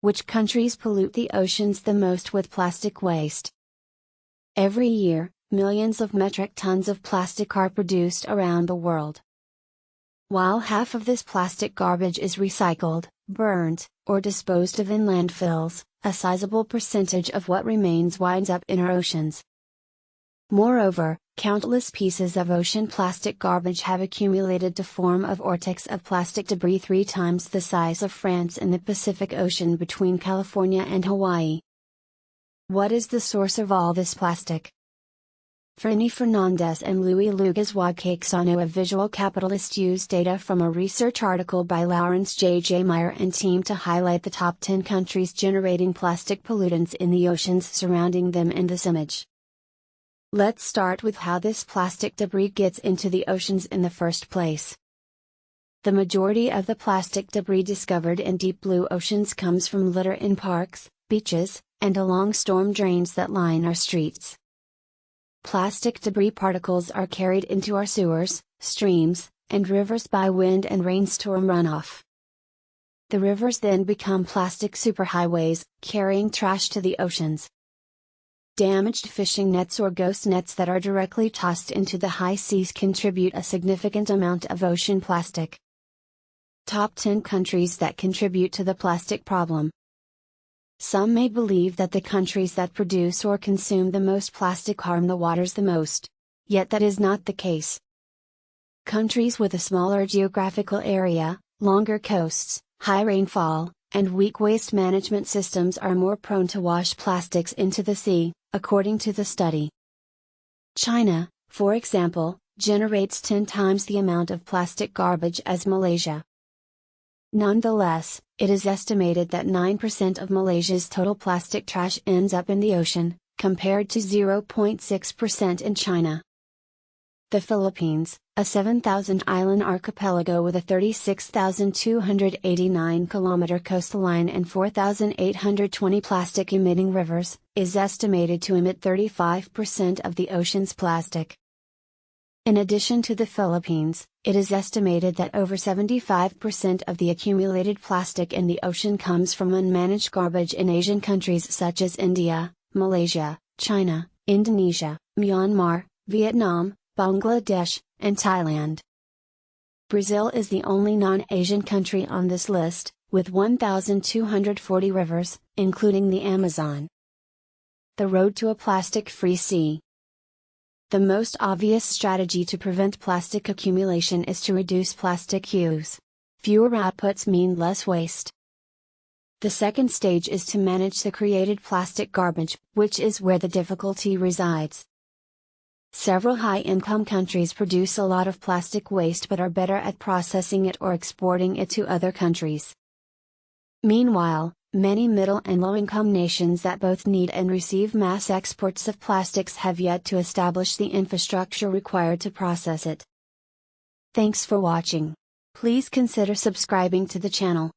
Which countries pollute the oceans the most with plastic waste? Every year, millions of metric tons of plastic are produced around the world. While half of this plastic garbage is recycled, burned, or disposed of in landfills, a sizable percentage of what remains winds up in our oceans. Moreover, countless pieces of ocean plastic garbage have accumulated to form a vortex of plastic debris 3 times the size of France in the Pacific Ocean between California and Hawaii. What is the source of all this plastic? Fernandes and Lugas Wicaksono, a visual capitalist, used data from a research article by Lourens J.J. Meijer and team to highlight the top 10 countries generating plastic pollutants in the oceans surrounding them in this image. Let's start with how this plastic debris gets into the oceans in the first place. The majority of the plastic debris discovered in deep blue oceans comes from litter in parks, beaches, and along storm drains that line our streets. Plastic debris particles are carried into our sewers, streams, and rivers by wind and rainstorm runoff. The rivers then become plastic superhighways, carrying trash to the oceans. Damaged fishing nets or ghost nets that are directly tossed into the high seas contribute a significant amount of ocean plastic. Top 10 countries that contribute to the plastic problem. Some may believe that the countries that produce or consume the most plastic harm the waters the most. Yet that is not the case. Countries with a smaller geographical area, longer coasts, high rainfall, and weak waste management systems are more prone to wash plastics into the sea, according to the study. China, for example, generates 10 times the amount of plastic garbage as Malaysia. Nonetheless, it is estimated that 9% of Malaysia's total plastic trash ends up in the ocean, compared to 0.6% in China. The Philippines, a 7,000-island archipelago with a 36,289-kilometer coastline and 4,820 plastic-emitting rivers, is estimated to emit 35% of the ocean's plastic. In addition to the Philippines, it is estimated that over 75% of the accumulated plastic in the ocean comes from unmanaged garbage in Asian countries such as India, Malaysia, China, Indonesia, Myanmar, Vietnam, Bangladesh, and Thailand. Brazil is the only non-Asian country on this list, with 1,240 rivers, including the Amazon. The road to a plastic-free sea. The most obvious strategy to prevent plastic accumulation is to reduce plastic use. Fewer outputs mean less waste. The second stage is to manage the created plastic garbage, which is where the difficulty resides. Several high-income countries produce a lot of plastic waste but are better at processing it or exporting it to other countries. Meanwhile, many middle and low-income nations that both need and receive mass exports of plastics have yet to establish the infrastructure required to process it. Thanks for watching. Please consider subscribing to the channel.